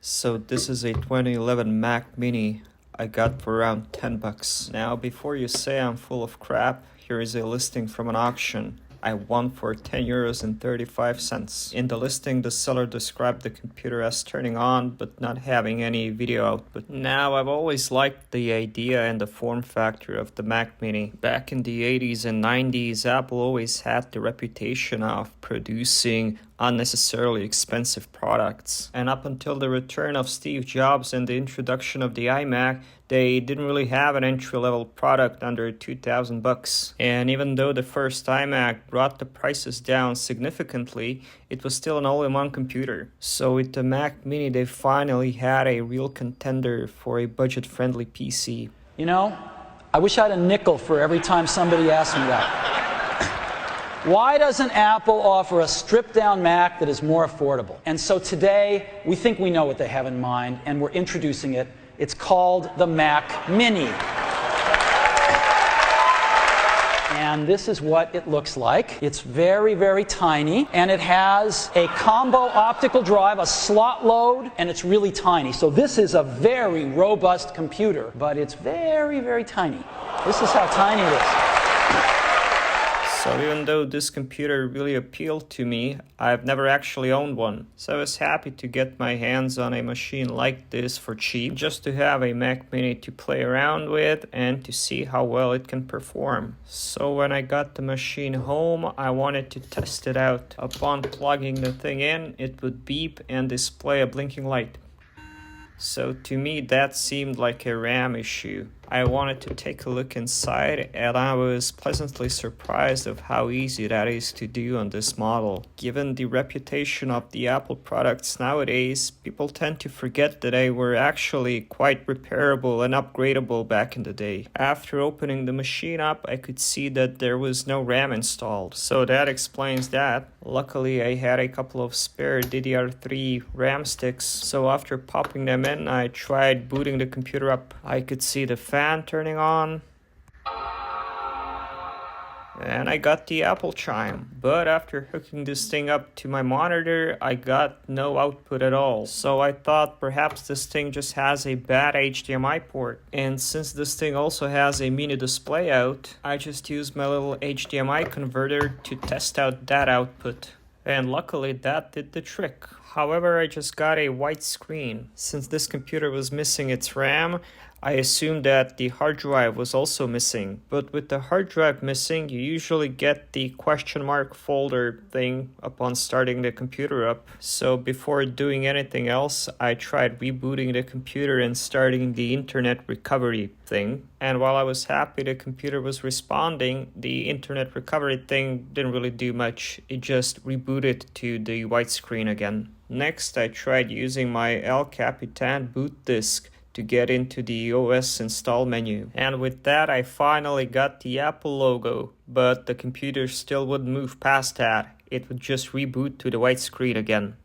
So this is a 2011 Mac Mini I got for around 10 bucks. Now before you say I'm full of crap, here is a listing from an auction. I won for 10 euros and 35 cents. In the listing, the seller described the computer as turning on but not having any video output. Now, I've always liked the idea and the form factor of the Mac Mini. Back in the 80s and 90s, Apple always had the reputation of producing unnecessarily expensive products. And up until the return of Steve Jobs and the introduction of the iMac, they didn't really have an entry-level product under 2,000 bucks. And even though the first iMac brought the prices down significantly, it was still an all-in-one computer. So with the Mac Mini, they finally had a real contender for a budget-friendly PC. You know, I wish I had a nickel for every time somebody asked me that. Why doesn't Apple offer a stripped-down Mac that is more affordable? And so today, we think we know what they have in mind, and we're introducing it. It's called the Mac Mini. And this is what it looks like. It's very, very tiny, and it has a combo optical drive, a slot load, and it's really tiny. So this is a very robust computer, but it's very, very tiny. This is how tiny it is. So even though this computer really appealed to me, I've never actually owned one. So I was happy to get my hands on a machine like this for cheap, just to have a Mac Mini to play around with and to see how well it can perform. So when I got the machine home, I wanted to test it out. Upon plugging the thing in, it would beep and display a blinking light. So to me, that seemed like a RAM issue. I wanted to take a look inside, and I was pleasantly surprised of how easy that is to do on this model. Given the reputation of the Apple products nowadays, people tend to forget that they were actually quite repairable and upgradable back in the day. After opening the machine up, I could see that there was no RAM installed, so that explains that. Luckily, I had a couple of spare DDR3 RAM sticks, so after popping them in, I tried booting the computer up. I could see the fan turning on, and I got the Apple chime. But after hooking this thing up to my monitor, I got no output at all. So I thought perhaps this thing just has a bad HDMI port. And since this thing also has a mini display out, I just used my little HDMI converter to test out that output. And luckily that did the trick. However, I just got a white screen. Since this computer was missing its RAM, I assumed that the hard drive was also missing. But with the hard drive missing, you usually get the question mark folder thing upon starting the computer up. So before doing anything else, I tried rebooting the computer and starting the internet recovery thing. And while I was happy the computer was responding, the internet recovery thing didn't really do much. It just rebooted to the white screen again. Next, I tried using my El Capitan boot disk to get into the OS install menu. And with that, I finally got the Apple logo, but the computer still wouldn't move past that. It would just reboot to the white screen again.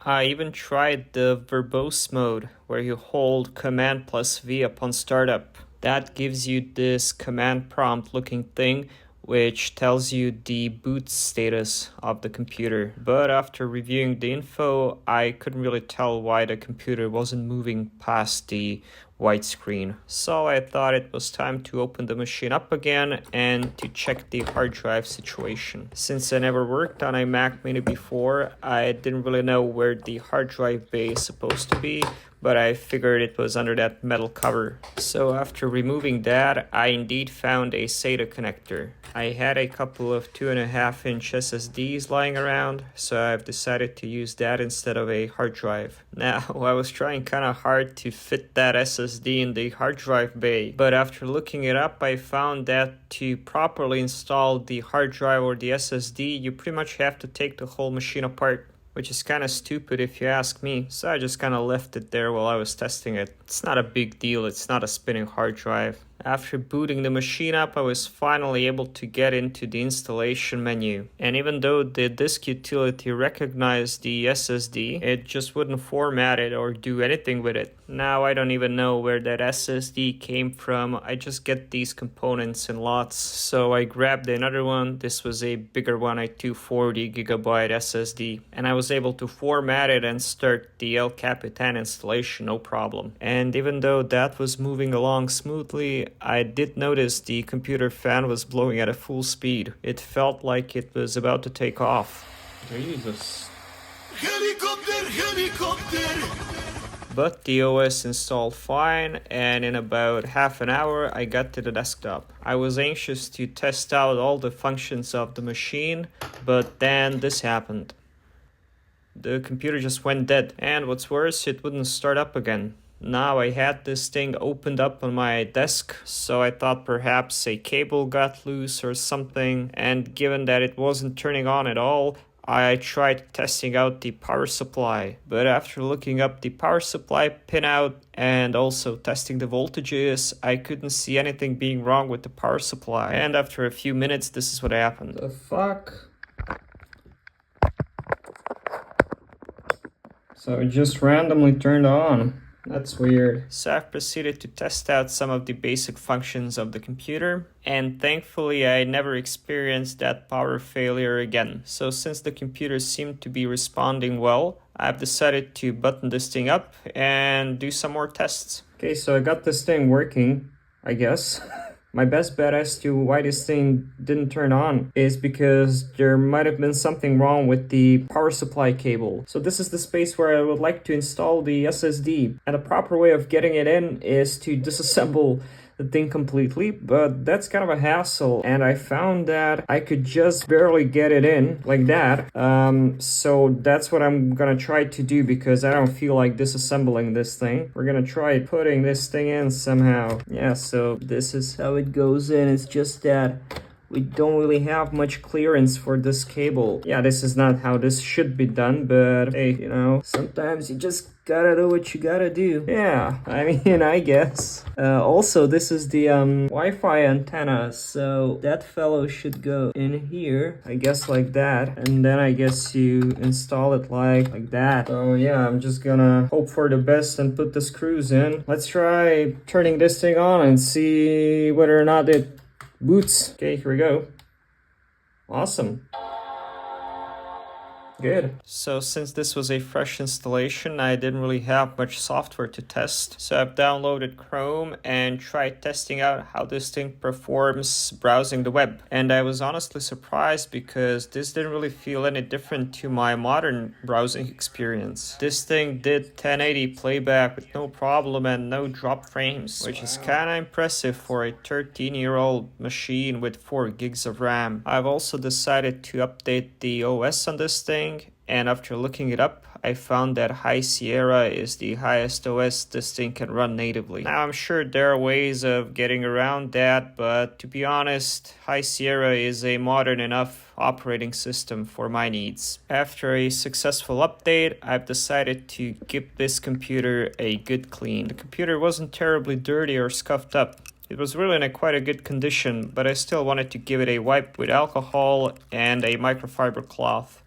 I even tried the verbose mode, where you hold Command plus V upon startup. That gives you this command prompt looking thing, which tells you the boot status of the computer. But after reviewing the info, I couldn't really tell why the computer wasn't moving past the white screen. So I thought it was time to open the machine up again and to check the hard drive situation. Since I never worked on a Mac Mini before, I didn't really know where the hard drive bay is supposed to be, but I figured it was under that metal cover. So after removing that, I indeed found a SATA connector. I had a couple of 2.5-inch SSDs lying around, so I've decided to use that instead of a hard drive. Now, I was trying kinda hard to fit that SSD in the hard drive bay, but after looking it up, I found that to properly install the hard drive or the SSD, you pretty much have to take the whole machine apart. Which is kind of stupid if you ask me, so I just kind of left it there while I was testing it. It's not a big deal, it's not a spinning hard drive. After booting the machine up, I was finally able to get into the installation menu. And even though the disk utility recognized the SSD, it just wouldn't format it or do anything with it. Now I don't even know where that SSD came from. I just get these components in lots. So I grabbed another one. This was a bigger one, a 240GB SSD. And I was able to format it and start the El Capitan installation, no problem. And even though that was moving along smoothly, I did notice the computer fan was blowing at a full speed. It felt like it was about to take off. Jesus. Helicopter! But the OS installed fine, and in about half an hour I got to the desktop. I was anxious to test out all the functions of the machine, but then this happened. The computer just went dead, and what's worse, it wouldn't start up again. Now I had this thing opened up on my desk, so I thought perhaps a cable got loose or something, and given that it wasn't turning on at all, I tried testing out the power supply. But after looking up the power supply pinout and also testing the voltages, I couldn't see anything being wrong with the power supply. And after a few minutes, this is what happened. The fuck? So it just randomly turned on. That's weird. So I've proceeded to test out some of the basic functions of the computer, and thankfully I never experienced that power failure again. So since the computer seemed to be responding well, I've decided to button this thing up and do some more tests. Okay, so I got this thing working, I guess. My best bet as to why this thing didn't turn on is because there might have been something wrong with the power supply cable. So this is the space where I would like to install the SSD. And the proper way of getting it in is to disassemble the thing completely, but that's kind of a hassle, and I found that I could just barely get it in like that. So that's what I'm gonna try to do because I don't feel like disassembling this thing. We're gonna try putting this thing in somehow. Yeah, so this is how it goes in. It's just that we don't really have much clearance for this cable. Yeah, this is not how this should be done, but hey, you know, sometimes you just gotta do what you gotta do. Yeah, I mean, I guess. Also, this is the Wi-Fi antenna, so that fellow should go in here, I guess like that, and then I guess you install it like that. So yeah, I'm just gonna hope for the best and put the screws in. Let's try turning this thing on and see whether or not it boots. Okay, here we go. Awesome. Good. So since this was a fresh installation, I didn't really have much software to test. So I've downloaded Chrome and tried testing out how this thing performs browsing the web. And I was honestly surprised because this didn't really feel any different to my modern browsing experience. This thing did 1080 playback with no problem and no drop frames, which is kind of impressive for a 13-year-old machine with 4 gigs of RAM. I've also decided to update the OS on this thing, and after looking it up, I found that High Sierra is the highest OS this thing can run natively. Now, I'm sure there are ways of getting around that, but to be honest, High Sierra is a modern enough operating system for my needs. After a successful update, I've decided to give this computer a good clean. The computer wasn't terribly dirty or scuffed up. It was really in quite a good condition, but I still wanted to give it a wipe with alcohol and a microfiber cloth.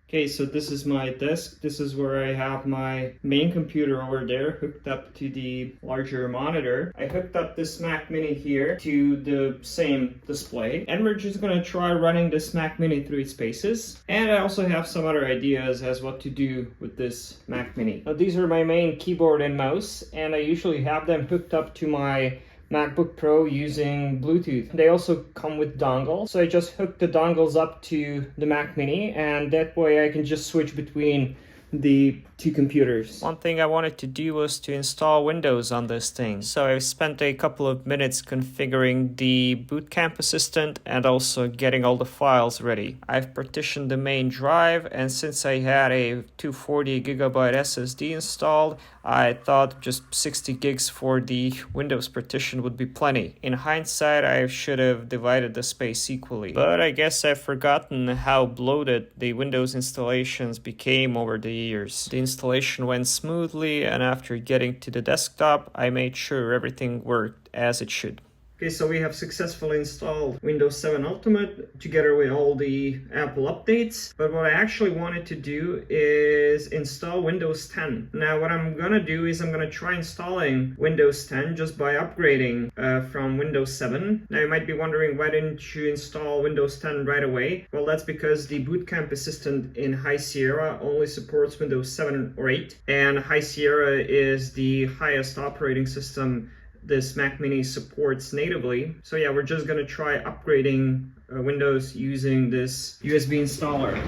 Okay, so this is my desk. This is where I have my main computer over there hooked up to the larger monitor. I hooked up this Mac Mini here to the same display, and we're just gonna try running this Mac Mini through its paces. And I also have some other ideas as what to do with this Mac Mini. Now, these are my main keyboard and mouse, and I usually have them hooked up to my MacBook Pro using Bluetooth. They also come with dongles, so I just hook the dongles up to the Mac Mini, and that way I can just switch between the two computers. One thing I wanted to do was to install Windows on this thing, so I spent a couple of minutes configuring the Boot Camp Assistant and also getting all the files ready. I've partitioned the main drive, and since I had a 240GB SSD installed, I thought just 60 gigs for the Windows partition would be plenty. In hindsight, I should have divided the space equally, but I guess I've forgotten how bloated the Windows installations became over the years. The installation went smoothly, and after getting to the desktop, I made sure everything worked as it should. Okay, so we have successfully installed Windows 7 Ultimate together with all the Apple updates. But what I actually wanted to do is install Windows 10. Now what I'm gonna do is I'm gonna try installing Windows 10 just by upgrading from Windows 7. Now you might be wondering, why didn't you install Windows 10 right away? Well, that's because the Boot Camp Assistant in High Sierra only supports Windows 7 or 8. And High Sierra is the highest operating system this Mac Mini supports natively. So yeah, we're just gonna try upgrading Windows using this USB installer.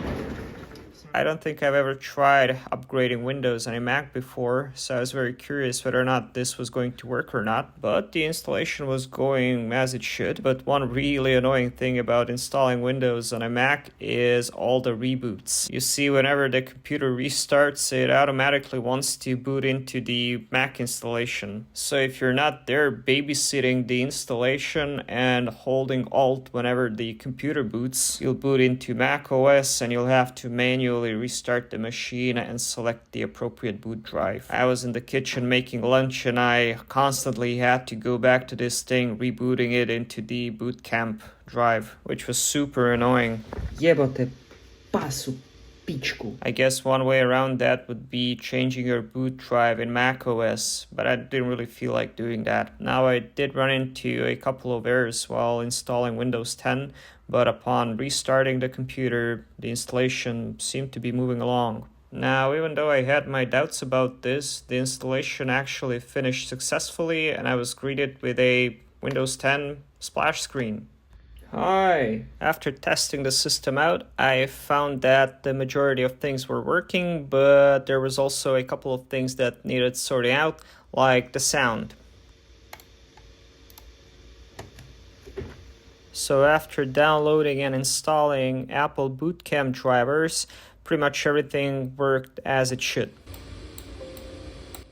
I don't think I've ever tried upgrading Windows on a Mac before, so I was very curious whether or not this was going to work or not, but the installation was going as it should. But one really annoying thing about installing Windows on a Mac is all the reboots. You see, whenever the computer restarts, it automatically wants to boot into the Mac installation. So if you're not there babysitting the installation and holding Alt whenever the computer boots, you'll boot into Mac OS and you'll have to manually restart the machine and select the appropriate boot drive. I was in the kitchen making lunch and I constantly had to go back to this thing, rebooting it into the Boot Camp drive, which was super annoying. Jebote pasu pičku. I guess one way around that would be changing your boot drive in Mac OS, but I didn't really feel like doing that. Now I did run into a couple of errors while installing Windows 10, but upon restarting the computer, the installation seemed to be moving along. Now, even though I had my doubts about this, the installation actually finished successfully and I was greeted with a Windows 10 splash screen. Hi! After testing the system out, I found that the majority of things were working, but there was also a couple of things that needed sorting out, like the sound. So after downloading and installing Apple Boot Camp drivers, pretty much everything worked as it should.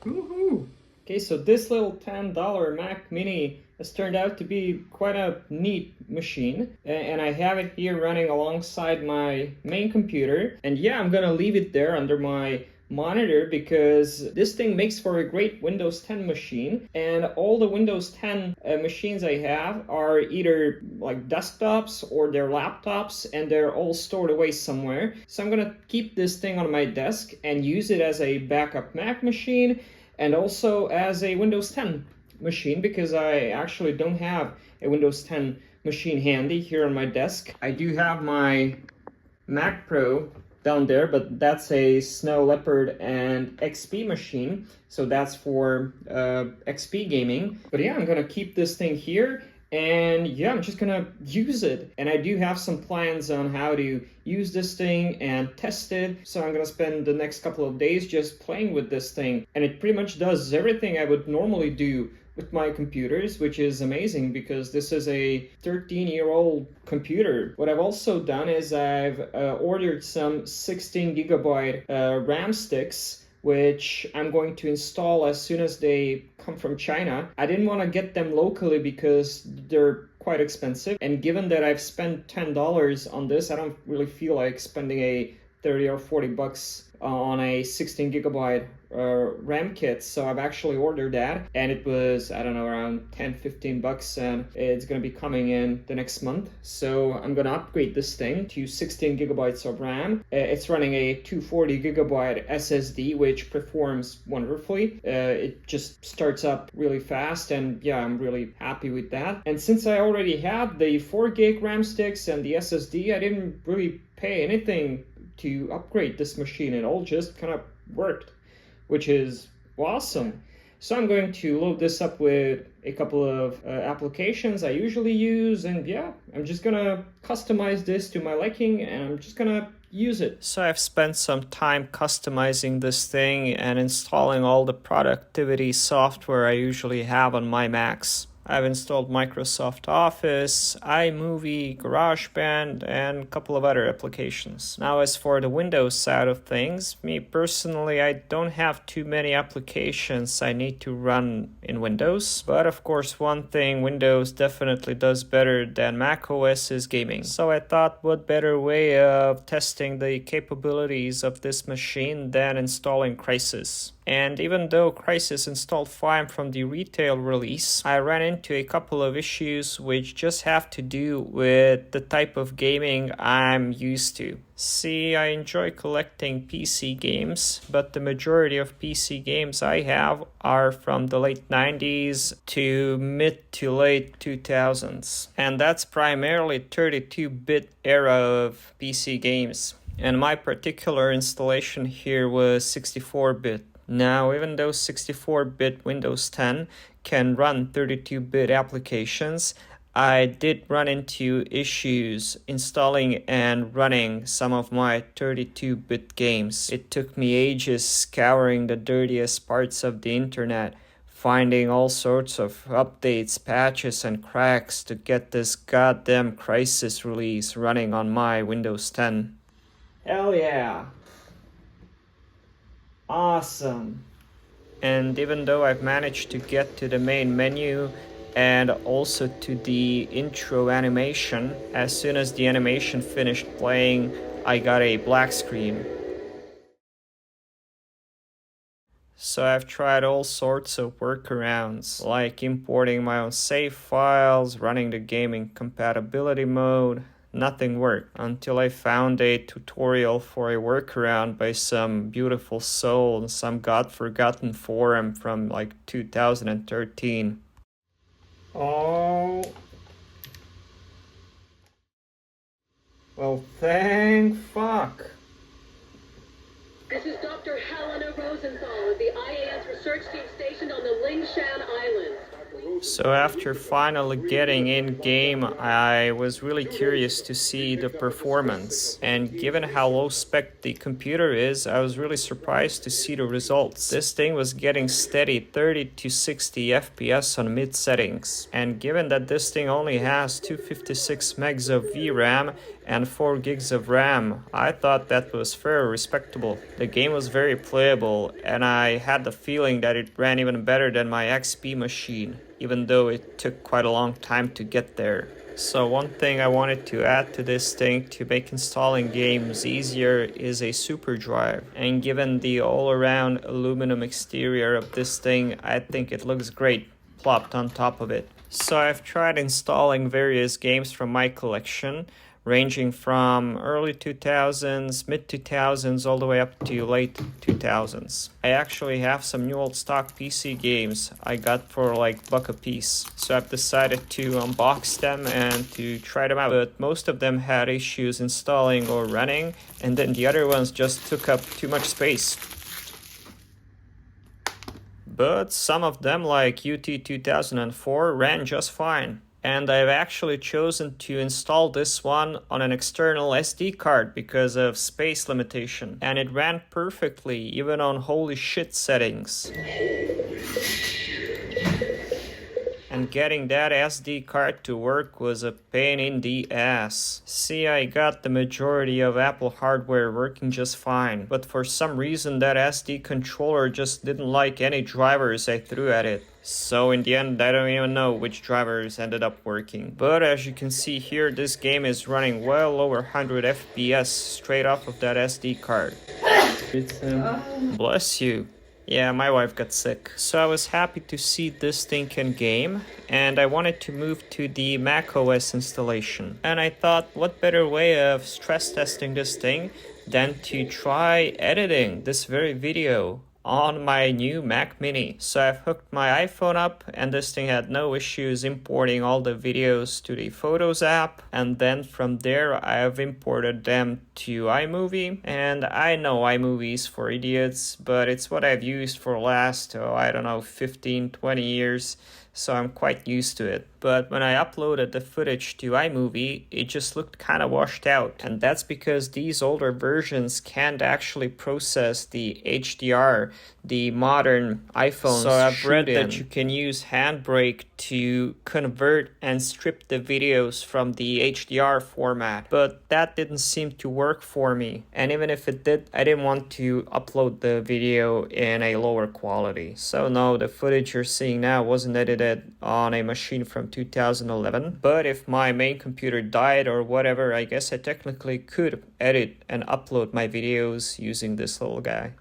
Woohoo! Okay, so this little $10 Mac Mini has turned out to be quite a neat machine, and I have it here running alongside my main computer. And yeah, I'm gonna leave it there under my monitor because this thing makes for a great Windows 10 machine, and all the Windows 10 machines I have are either like desktops or they're laptops, and they're all stored away somewhere. So I'm gonna keep this thing on my desk and use it as a backup Mac machine and also as a Windows 10 machine, because I actually don't have a Windows 10 machine handy here on my desk. I do have my Mac Pro down there, but that's a Snow Leopard and XP machine, so that's for XP gaming. But yeah, I'm gonna keep this thing here, and yeah, I'm just gonna use it. And I do have some plans on how to use this thing and test it, so I'm gonna spend the next couple of days just playing with this thing. And it pretty much does everything I would normally do with my computers, which is amazing because this is a 13-year-old computer. What I've also done is I've ordered some 16 gigabyte RAM sticks, which I'm going to install as soon as they come from China. I didn't want to get them locally because they're quite expensive, and given that I've spent $10 on this, I don't really feel like spending a 30 or 40 bucks on a 16 gigabyte RAM kit. So I've actually ordered that, and it was, I don't know, around 10-15 bucks, and it's going to be coming in the next month. So I'm going to upgrade this thing to 16 gigabytes of RAM. It's running a 240 gigabyte SSD, which performs wonderfully. It just starts up really fast, and yeah, I'm really happy with that. And since I already had the 4 gig RAM sticks and the SSD, I didn't really pay anything to upgrade this machine. It all just kind of worked, which is awesome. So I'm going to load this up with a couple of applications I usually use, and yeah, I'm just gonna customize this to my liking, and I'm just gonna use it. So I've spent some time customizing this thing and installing all the productivity software I usually have on my Macs. I've installed Microsoft Office, iMovie, GarageBand, and a couple of other applications. Now, as for the Windows side of things, me personally, I don't have too many applications I need to run in Windows. But of course, one thing Windows definitely does better than macOS is gaming. So I thought, what better way of testing the capabilities of this machine than installing Crysis. And even though Crysis installed fine from the retail release, I ran into a couple of issues which just have to do with the type of gaming I'm used to. See, I enjoy collecting PC games, but the majority of PC games I have are from the late 90s to mid to late 2000s. And that's primarily 32-bit era of PC games. And my particular installation here was 64-bit. Now, even though 64-bit Windows 10 can run 32-bit applications, I did run into issues installing and running some of my 32-bit games. It took me ages scouring the dirtiest parts of the internet, finding all sorts of updates, patches, and cracks to get this goddamn Crysis release running on my Windows 10. Hell yeah! Awesome. And even though I've managed to get to the main menu and also to the intro animation, as soon as the animation finished playing, I got a black screen. So I've tried all sorts of workarounds, like importing my own save files, running the game in compatibility mode. Nothing worked until I found a tutorial for a workaround by some beautiful soul in some god-forgotten forum from like 2013. Oh. Well, thank fuck. This is Dr. Helena Rosenthal of the IAS research team stationed on the Lingshan Islands. So after finally getting in game, I was really curious to see the performance. And given how low spec the computer is, I was really surprised to see the results. This thing was getting steady 30 to 60 FPS on mid settings. And given that this thing only has 256 megs of VRAM and 4 gigs of RAM, I thought that was very respectable. The game was very playable, and I had the feeling that it ran even better than my XP machine, even though it took quite a long time to get there. So one thing I wanted to add to this thing to make installing games easier is a super drive. And given the all-around aluminum exterior of this thing, I think it looks great plopped on top of it. So I've tried installing various games from my collection, ranging from early 2000s, mid 2000s, all the way up to late 2000s. I actually have some new old stock PC games I got for like $1 a piece. So I've decided to unbox them and to try them out. But most of them had issues installing or running, and then the other ones just took up too much space. But some of them, like UT 2004, ran just fine. And I've actually chosen to install this one on an external SD card because of space limitation. And it ran perfectly, even on holy shit settings. And getting that SD card to work was a pain in the ass. See, I got the majority of Apple hardware working just fine, but for some reason that SD controller just didn't like any drivers I threw at it. So in the end, I don't even know which drivers ended up working. But as you can see here, this game is running well over 100 FPS straight off of that SD card. Bless you. Yeah, my wife got sick. So I was happy to see this thing can game, and I wanted to move to the macOS installation. And I thought, what better way of stress testing this thing than to try editing this very video on my new Mac Mini. So I've hooked my iPhone up, and this thing had no issues importing all the videos to the Photos app, and then from there I've imported them to iMovie, and I know iMovie is for idiots, but it's what I've used for the last, I don't know, 15, 20 years, so I'm quite used to it. But when I uploaded the footage to iMovie, it just looked kind of washed out. And that's because these older versions can't actually process the HDR the modern iPhones. So I've read that you can use Handbrake to convert and strip the videos from the HDR format. But that didn't seem to work for me. And even if it did, I didn't want to upload the video in a lower quality. So no, the footage you're seeing now wasn't edited on a machine from 2011, but if my main computer died or whatever, I guess I technically could edit and upload my videos using this little guy.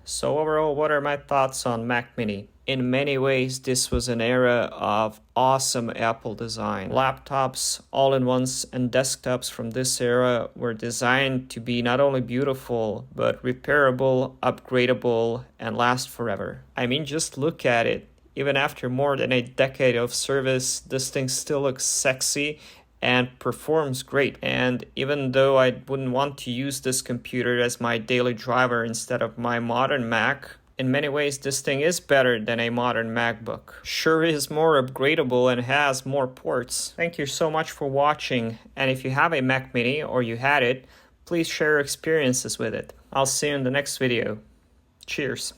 So overall, what are my thoughts on Mac Mini? In many ways, this was an era of awesome Apple design. Laptops, all-in-ones, and desktops from this era were designed to be not only beautiful, but repairable, upgradable, and last forever. I mean, just look at it. Even after more than a decade of service, this thing still looks sexy and performs great. And even though I wouldn't want to use this computer as my daily driver instead of my modern Mac, in many ways this thing is better than a modern MacBook. Sure is more upgradable and has more ports. Thank you so much for watching, and if you have a Mac Mini or you had it, please share your experiences with it. I'll see you in the next video. Cheers.